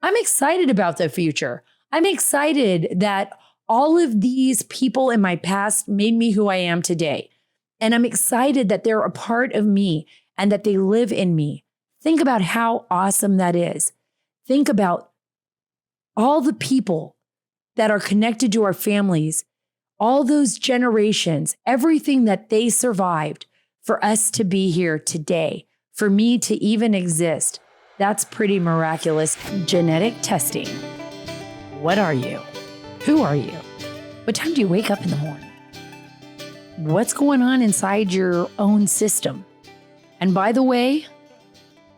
I'm excited about the future. I'm excited that all of these people in my past made me who I am today. And I'm excited that they're a part of me and that they live in me. Think about how awesome that is. Think about all the people that are connected to our families, all those generations, everything that they survived for us to be here today, for me to even exist. That's pretty miraculous. Genetic testing. What are you? Who are you? What time do you wake up in the morning? What's going on inside your own system? And by the way,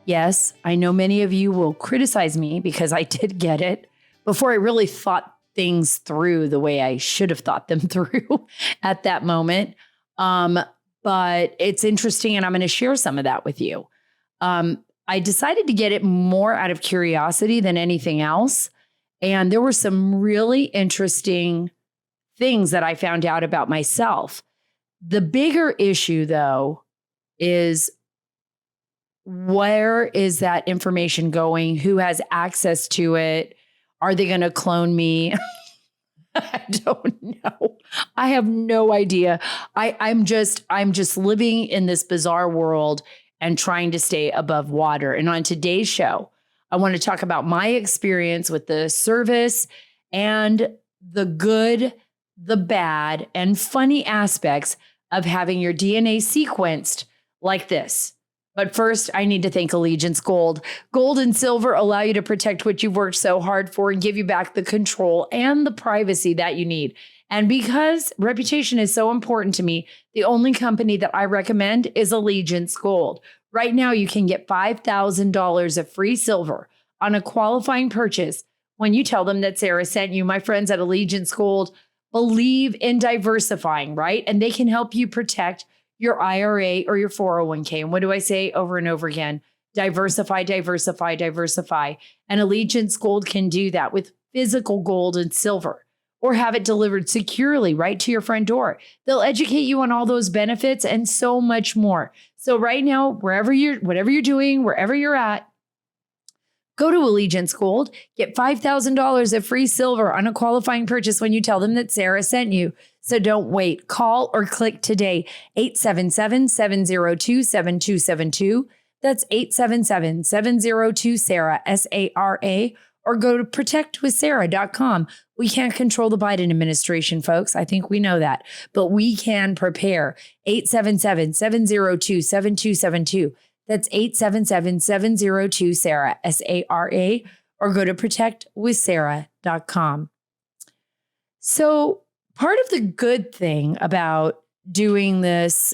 yes, I know many of you will criticize me because I did get it before I really thought things through the way I should have thought them through at that moment. But it's interesting, and I'm going to share some of that with you. I decided to get it more out of curiosity than anything else. And there were some really interesting things that I found out about myself. The bigger issue, though, is where is that information going? Who has access to it? Are they going to clone me? I don't know. I have no idea. I'm just living in this bizarre world and trying to stay above water. And on today's show, I want to talk about my experience with the service and the good, the bad, and funny aspects of having your DNA sequenced like this. But first, I need to thank Allegiance Gold. Gold and silver allow you to protect what you've worked so hard for and give you back the control and the privacy that you need. And because reputation is so important to me, the only company that I recommend is Allegiance Gold. Right now, you can get $5,000 of free silver on a qualifying purchase when you tell them that Sara sent you. My friends at Allegiance Gold believe in diversifying, right? And they can help you protect your IRA or your 401k. And what do I say over and over again? Diversify, diversify, diversify. And Allegiance Gold can do that with physical gold and silver, or have it delivered securely right to your front door. They'll educate you on all those benefits and so much more. So right now, whatever you're doing, wherever you're at, go to Allegiance Gold, get $5,000 of free silver on a qualifying purchase when you tell them that Sara sent you. So don't wait. Call or click today. 877-702-7272. That's 877-702-SARA, S-A-R-A, or go to protectwithsara.com. We can't control the Biden administration, folks. I think we know that, but we can prepare. 877-702-7272. That's 877-702-SARA, S-A-R-A, or go to protectwithsara.com. So part of the good thing about doing this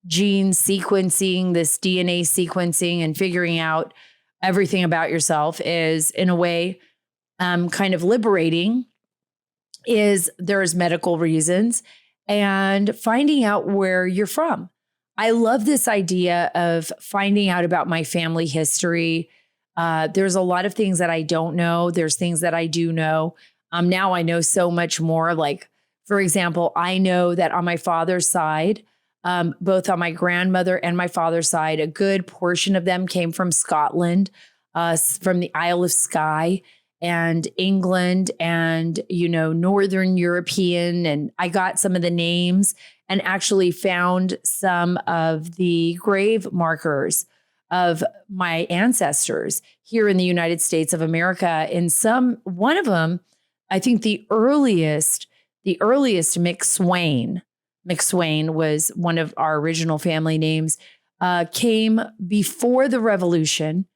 gene sequencing, this DNA sequencing, and figuring out everything about yourself is, in a way, kind of liberating, is there's medical reasons and finding out where you're from. I love this idea of finding out about my family history. There's a lot of things that I don't know. There's things that I do know. Now I know so much more. Like, for example, I know that on my father's side, both on my grandmother and my father's side, a good portion of them came from Scotland, from the Isle of Skye and England and, Northern European. And I got some of the names and actually found some of the grave markers of my ancestors here in the United States of America. And one of them, I think the earliest McSwain was one of our original family names, came before the Revolution.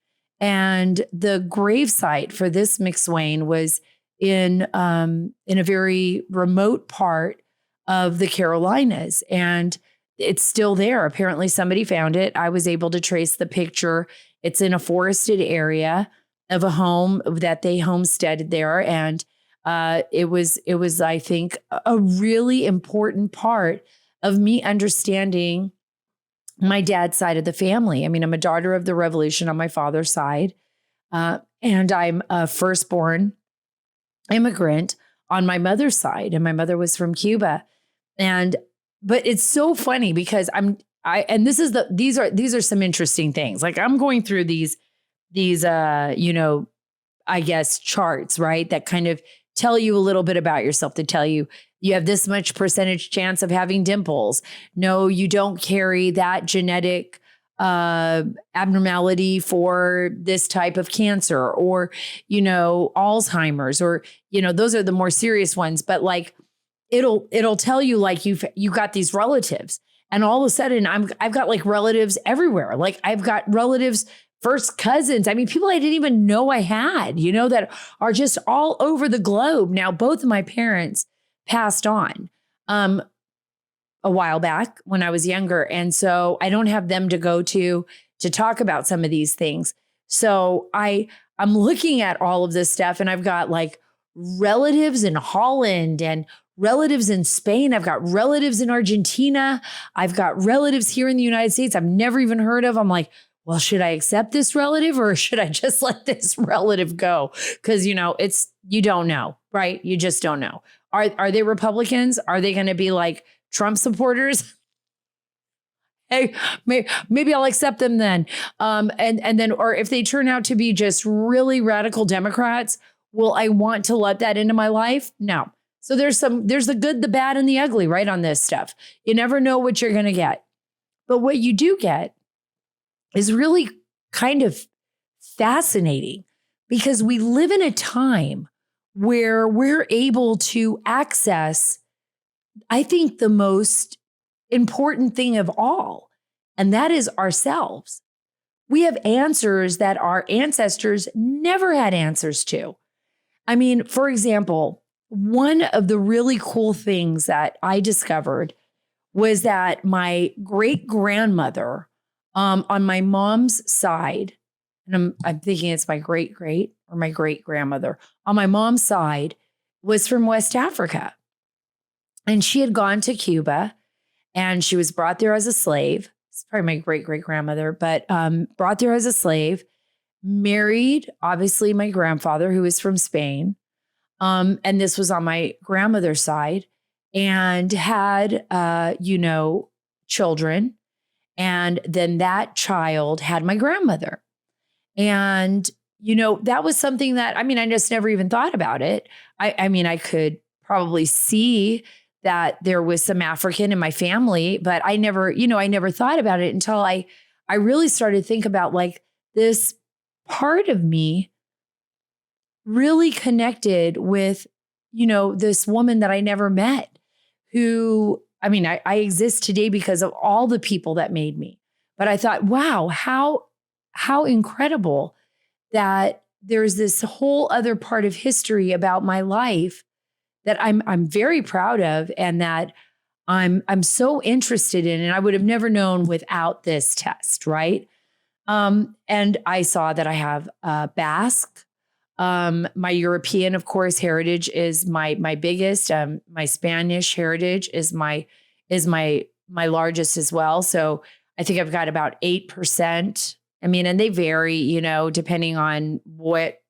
And the gravesite for this McSwain was in a very remote part of the Carolinas. And it's still there. Apparently somebody found it. I was able to trace the picture. It's in a forested area of a home that they homesteaded there. And it was, I think, a really important part of me understanding my dad's side of the family. I mean, I'm a daughter of the Revolution on my father's side, and I'm a firstborn immigrant on my mother's side, and my mother was from Cuba. But it's so funny because these are some interesting things. Like, I'm going through these I guess, charts, right? That kind of tell you a little bit about yourself, to tell you, you have this much percentage chance of having dimples. No, you don't carry that genetic abnormality for this type of cancer, or, Alzheimer's, or, those are the more serious ones. But like, it'll tell you like you got these relatives, and all of a sudden I've got like relatives everywhere. Like I've got relatives, first cousins. I mean, people I didn't even know I had, that are just all over the globe. Now, both of my parents passed on a while back when I was younger. And so I don't have them to go to talk about some of these things. So I'm looking at all of this stuff, and I've got like relatives in Holland and relatives in Spain. I've got relatives in Argentina. I've got relatives here in the United States I've never even heard of. I'm like, well, should I accept this relative, or should I just let this relative go? Because, you don't know, right? You just don't know. Are they Republicans? Are they going to be like Trump supporters? Hey, maybe I'll accept them then. And then, or if they turn out to be just really radical Democrats, will I want to let that into my life? No. So there's the good, the bad, and the ugly, right, on this stuff. You never know what you're going to get. But what you do get is really kind of fascinating, because we live in a time where we're able to access, I think, the most important thing of all, and that is ourselves. We have answers that our ancestors never had answers to. I mean, for example, one of the really cool things that I discovered was that my great-grandmother, on my mom's side, and I'm thinking it's my great-great or my great-grandmother, on my mom's side, was from West Africa. And she had gone to Cuba, and she was brought there as a slave. It's probably my great-great-grandmother, but brought there as a slave, married, obviously, my grandfather, who was from Spain. And this was on my grandmother's side, and had, children. And then that child had my grandmother. And, that was something that, I just never even thought about it. I could probably see that there was some African in my family, but I never thought about it until I really started to think about like this part of me really connected with, this woman that I never met, who, I exist today because of all the people that made me. But I thought, wow, how incredible that there's this whole other part of history about my life that I'm very proud of, and that I'm so interested in, and I would have never known without this test, right? And I saw that I have Basque. My European, of course, heritage is my biggest. My Spanish heritage is my largest as well. So I think I've got about 8%. And they vary, depending on what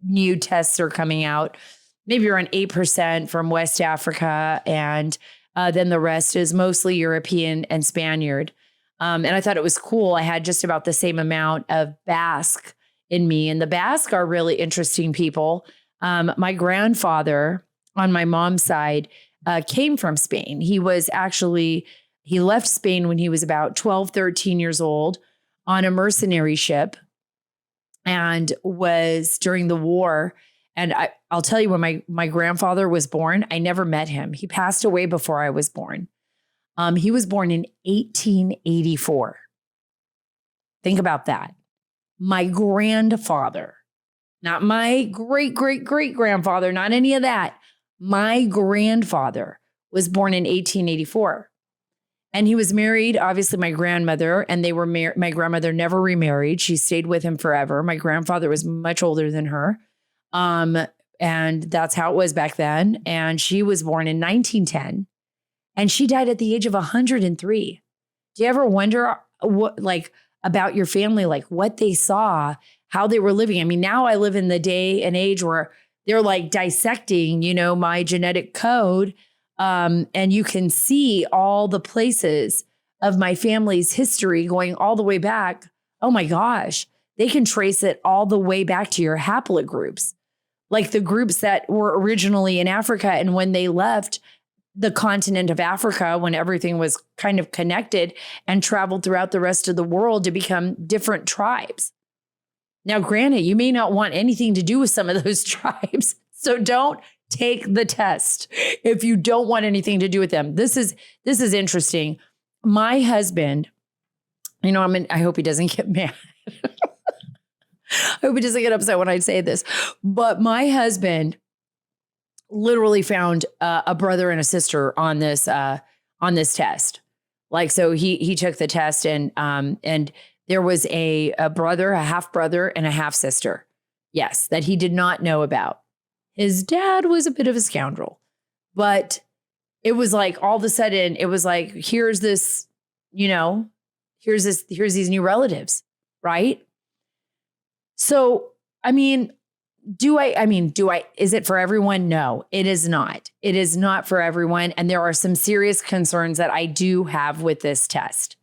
new tests are coming out. Maybe around 8% from West Africa, and then the rest is mostly European and Spaniard. And I thought it was cool. I had just about the same amount of Basque in me. And the Basque are really interesting people. My grandfather on my mom's side came from Spain. He left Spain when he was about 12, 13 years old on a mercenary ship, and was during the war. And I'll tell you, when my grandfather was born, I never met him. He passed away before I was born. He was born in 1884. Think about that. My grandfather, not my great-great-great-grandfather, not any of that. My grandfather was born in 1884. And he was married, obviously, my grandmother, and they were my grandmother never remarried. She stayed with him forever. My grandfather was much older than her. And that's how it was back then. And she was born in 1910, and she died at the age of 103. Do you ever wonder about your family, like what they saw, how they were living? Now I live in the day and age where they're like dissecting, my genetic code. And you can see all the places of my family's history going all the way back. Oh my gosh, they can trace it all the way back to your haplogroups, like the groups that were originally in Africa. And when they left the continent of Africa, when everything was kind of connected and traveled throughout the rest of the world to become different tribes. Now, granted, you may not want anything to do with some of those tribes, so don't take the test if you don't want anything to do with them. This is interesting. My husband, I hope he doesn't get mad. I hope he doesn't get upset when I say this, but my husband literally found a brother and a sister on this test. Like, so he took the test and there was a brother, a half brother and a half sister. Yes, that he did not know about. His dad was a bit of a scoundrel, but it was like all of a sudden it was like, here's this, here's these new relatives, right? So, is it for everyone? No, it is not. It is not for everyone. And there are some serious concerns that I do have with this test.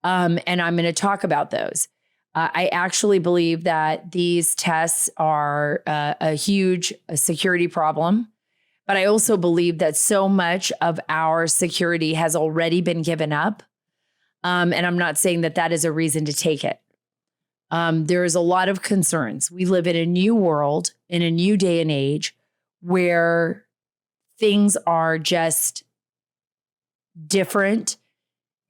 And I'm going to talk about those. I actually believe that these tests are a huge security problem. But I also believe that so much of our security has already been given up. And I'm not saying that that is a reason to take it. There's a lot of concerns. We live in a new world, in a new day and age, where things are just different.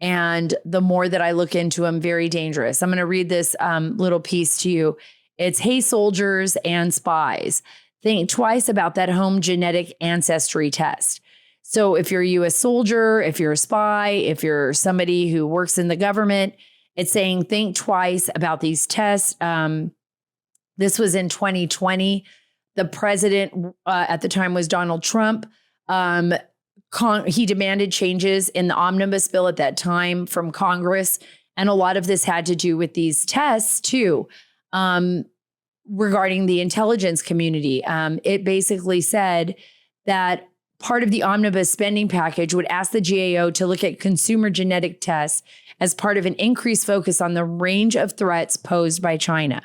And the more that I look into them, very dangerous. I'm going to read this little piece to you. It's, hey, soldiers and spies, think twice about that home genetic ancestry test. So if you're a U.S. soldier, if you're a spy, if you're somebody who works in the government, it's saying, think twice about these tests. This was in 2020. The president at the time was Donald Trump. He demanded changes in the omnibus bill at that time from Congress. And a lot of this had to do with these tests too, regarding the intelligence community. It basically said that part of the omnibus spending package would ask the GAO to look at consumer genetic tests as part of an increased focus on the range of threats posed by China.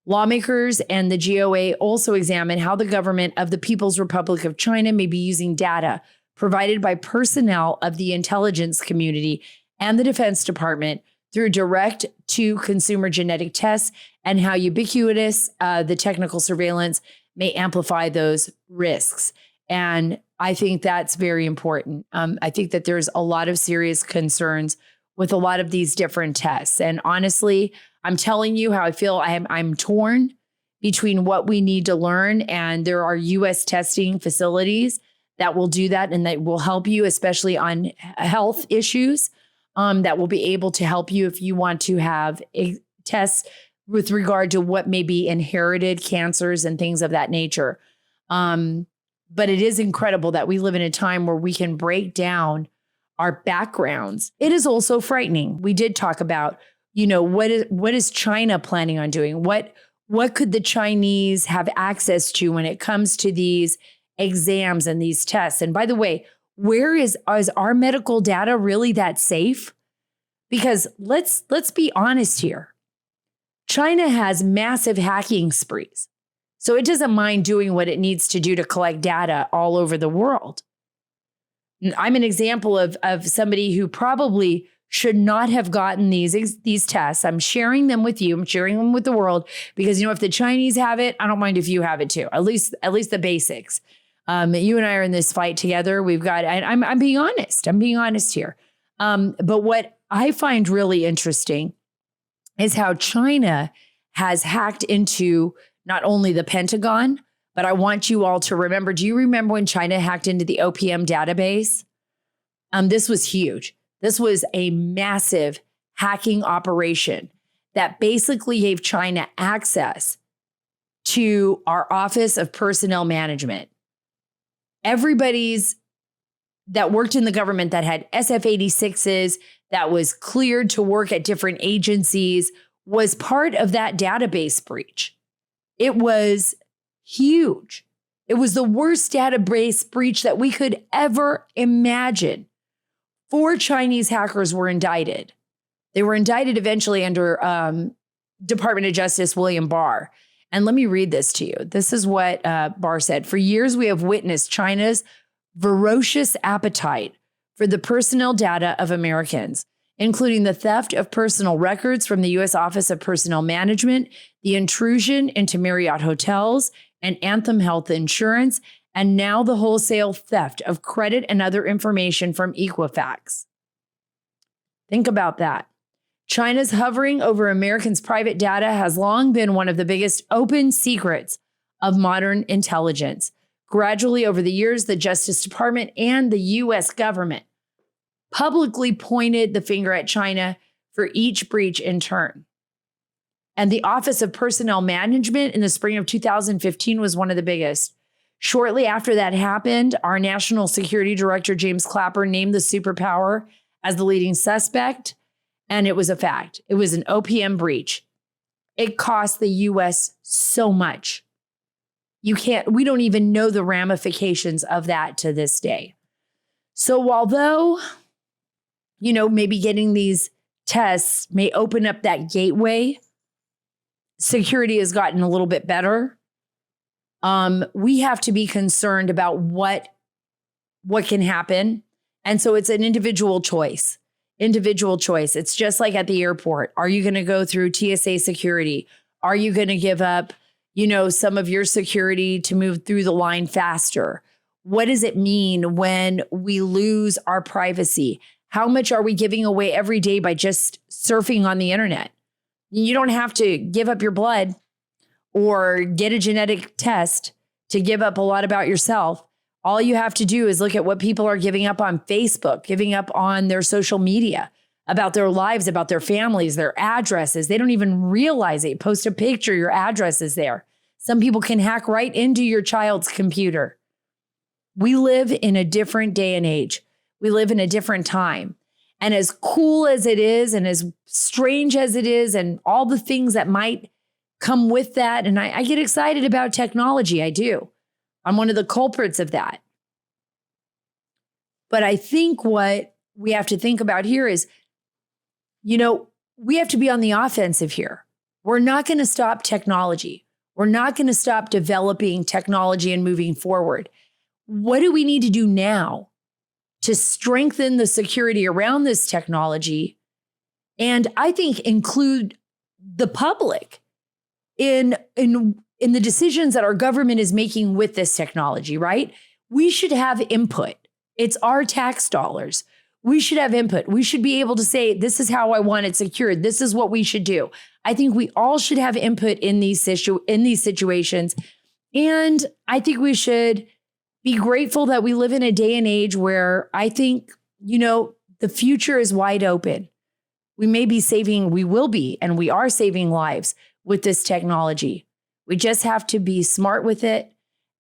Lawmakers and the GOA also examine how the government of the People's Republic of China may be using data provided by personnel of the intelligence community and the Defense Department through direct-to-consumer genetic tests, and how ubiquitous the technical surveillance may amplify those risks. And I think that's very important. I think that there's a lot of serious concerns with a lot of these different tests. And honestly, I'm telling you how I feel. I'm torn between what we need to learn, and there are U.S. testing facilities that will do that and that will help you, especially on health issues, that will be able to help you if you want to have a test with regard to what may be inherited cancers and things of that nature. But it is incredible that we live in a time where we can break down our backgrounds. It is also frightening. We did talk about, what is China planning on doing? What could the Chinese have access to when it comes to these exams and these tests? And by the way, is our medical data really that safe? Because let's be honest here. China has massive hacking sprees. So it doesn't mind doing what it needs to do to collect data all over the world. I'm an example of somebody who probably should not have gotten these tests. I'm sharing them with you. I'm sharing them with the world because, if the Chinese have it, I don't mind if you have it too. At least the basics. You and I are in this fight together. We've got, I'm being honest. I'm being honest here. But what I find really interesting is how China has hacked into not only the Pentagon, but I want you all to remember, do you remember when China hacked into the OPM database? This was huge. This was a massive hacking operation that basically gave China access to our Office of Personnel Management. Everybody's that worked in the government that had SF-86s, that was cleared to work at different agencies, was part of that database breach. It was huge. It was the worst database breach that we could ever imagine. 4 Chinese hackers were indicted. They were indicted eventually under Department of Justice William Barr. And let me read this to you. This is what Barr said. For years, we have witnessed China's ferocious appetite for the personnel data of Americans, including the theft of personal records from the U.S. Office of Personnel Management, the intrusion into Marriott hotels and Anthem Health Insurance, and now the wholesale theft of credit and other information from Equifax. Think about that. China's hovering over Americans' private data has long been one of the biggest open secrets of modern intelligence. Gradually, over the years, the Justice Department and the U.S. government publicly pointed the finger at China for each breach in turn. And the Office of Personnel Management in the spring of 2015 was one of the biggest. Shortly after that happened, our National Security Director, James Clapper, named the superpower as the leading suspect. And it was a fact. It was an OPM breach. It cost the U.S. so much. We don't even know the ramifications of that to this day. So although, maybe getting these tests may open up that gateway, security has gotten a little bit better. We have to be concerned about what can happen. And so it's an individual choice. It's just like at the airport. Are you going to go through TSA security? Are you going to give up, some of your security to move through the line faster? What does it mean when we lose our privacy? How much are we giving away every day by just surfing on the internet? You don't have to give up your blood or get a genetic test to give up a lot about yourself. All you have to do is look at what people are giving up on Facebook, giving up on their social media, about their lives, about their families, their addresses. They don't even realize it. Post a picture, your address is there. Some people can hack right into your child's computer. We live in a different day and age. We live in a different time. And as cool as it is and as strange as it is and all the things that might come with that, and I get excited about technology, I do. I'm one of the culprits of that. But I think what we have to think about here is, we have to be on the offensive here. We're not going to stop technology. We're not going to stop developing technology and moving forward. What do we need to do now to strengthen the security around this technology? And I think include the public in the decisions that our government is making with this technology, right? We should have input. It's our tax dollars. We should have input. We should be able to say, this is how I want it secured. This is what we should do. I think we all should have input in these situations. And I think we should be grateful that we live in a day and age where I think, the future is wide open. We will be, and we are saving lives with this technology. We just have to be smart with it.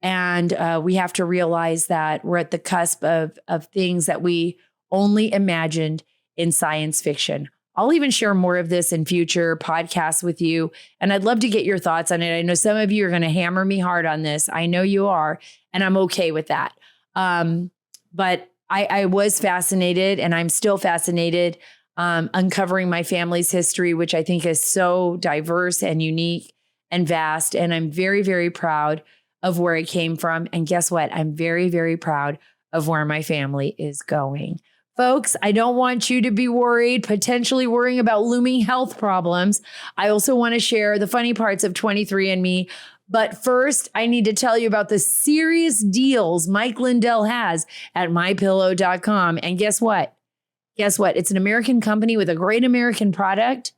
And we have to realize that we're at the cusp of things that we only imagined in science fiction. I'll even share more of this in future podcasts with you. And I'd love to get your thoughts on it. I know some of you are going to hammer me hard on this. I know you are, and I'm okay with that. But I was fascinated, and I'm still fascinated, uncovering my family's history, which I think is so diverse and unique and vast. And I'm very, very proud of where it came from. And guess what? I'm very, very proud of where my family is going. Folks, I don't want you to be worried, potentially worrying about looming health problems. I also want to share the funny parts of 23andMe. But first, I need to tell you about the serious deals Mike Lindell has at MyPillow.com. And guess what? It's an American company with a great American product,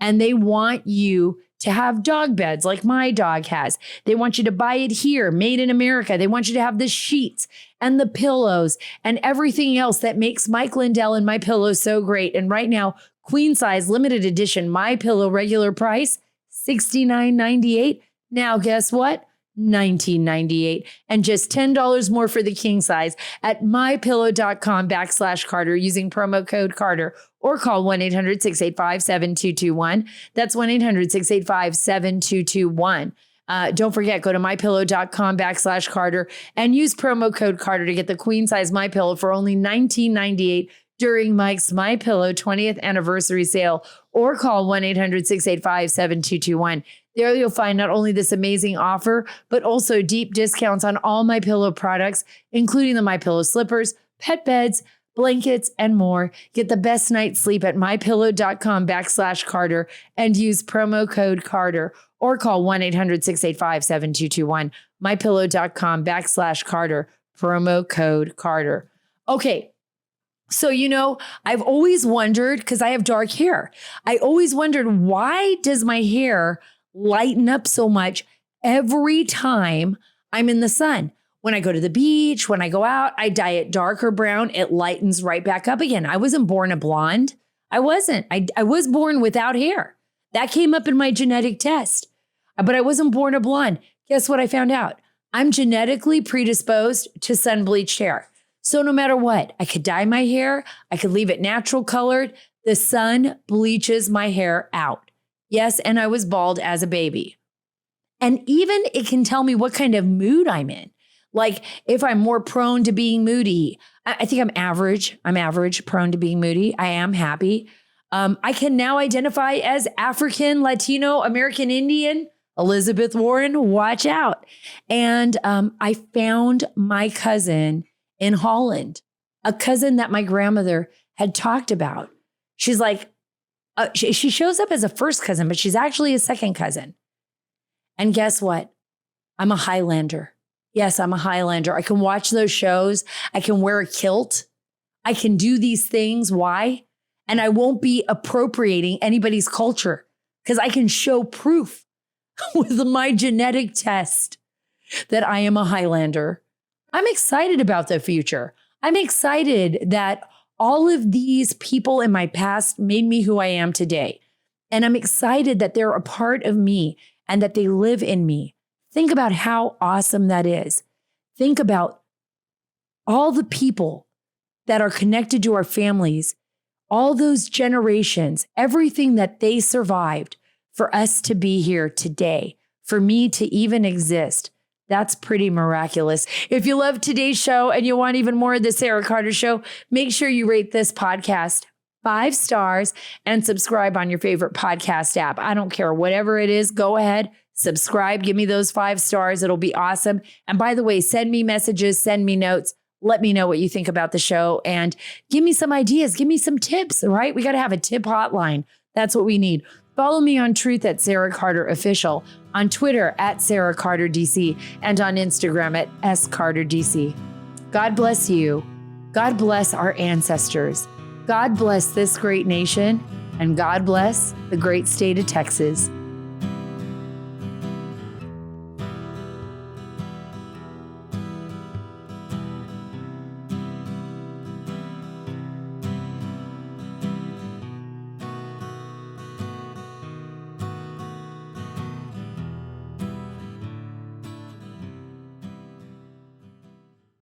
and they want you to have dog beds like my dog has. They want you to buy it here, made in America. They want you to have the sheets and the pillows and everything else that makes Mike Lindell and My Pillow so great. And right now, queen size limited edition My Pillow regular price, $69.98. Now, guess what? $19.98, and just $10 more for the king size at mypillow.com/Carter using promo code Carter, or call 1-800-685-7221. That's 1-800-685-7221. Don't forget, go to mypillow.com/Carter and use promo code Carter to get the queen size My Pillow for only $19.98. during Mike's My Pillow 20th anniversary sale or call 1-800-685-7221. There you'll find not only this amazing offer, but also deep discounts on all My Pillow products, including the My Pillow slippers, pet beds, blankets, and more. Get the best night's sleep at mypillow.com/Carter and use promo code Carter or call 1-800-685-7221. mypillow.com/Carter, promo code Carter. Okay. So, I've always wondered, because I have dark hair, I always wondered, why does my hair lighten up so much every time I'm in the sun? When I go to the beach, when I go out, I dye it darker brown, it lightens right back up again. I wasn't born a blonde. I wasn't. I was born without hair. That came up in my genetic test, but I wasn't born a blonde. Guess what I found out? I'm genetically predisposed to sun-bleached hair. So no matter what, I could dye my hair, I could leave it natural colored. The sun bleaches my hair out. Yes, and I was bald as a baby. And even it can tell me what kind of mood I'm in. Like if I'm more prone to being moody. I think I'm average. I'm average, prone to being moody. I am happy. I can now identify as African, Latino, American Indian. Elizabeth Warren, watch out. And I found my cousin in Holland, a cousin that my grandmother had talked about. She's like, she shows up as a first cousin, but she's actually a second cousin. And guess what? I'm a Highlander. Yes, I'm a Highlander. I can watch those shows. I can wear a kilt. I can do these things. Why? And I won't be appropriating anybody's culture because I can show proof with my genetic test that I am a Highlander. I'm excited about the future. I'm excited that all of these people in my past made me who I am today. And I'm excited that they're a part of me and that they live in me. Think about how awesome that is. Think about all the people that are connected to our families, all those generations, everything that they survived for us to be here today, for me to even exist. That's pretty miraculous. If you love today's show and you want even more of the Sara Carter Show, make sure you rate this podcast 5 stars and subscribe on your favorite podcast app. I don't care, whatever it is, go ahead, subscribe, give me those 5 stars. It'll be awesome. And by the way, send me messages, send me notes. Let me know what you think about the show and give me some ideas. Give me some tips, all right? We got to have a tip hotline. That's what we need. Follow me on Truth at Sara Carter Official, on Twitter at Sara Carter DC, and on Instagram at SCarterDC. God bless you. God bless our ancestors. God bless this great nation, and God bless the great state of Texas.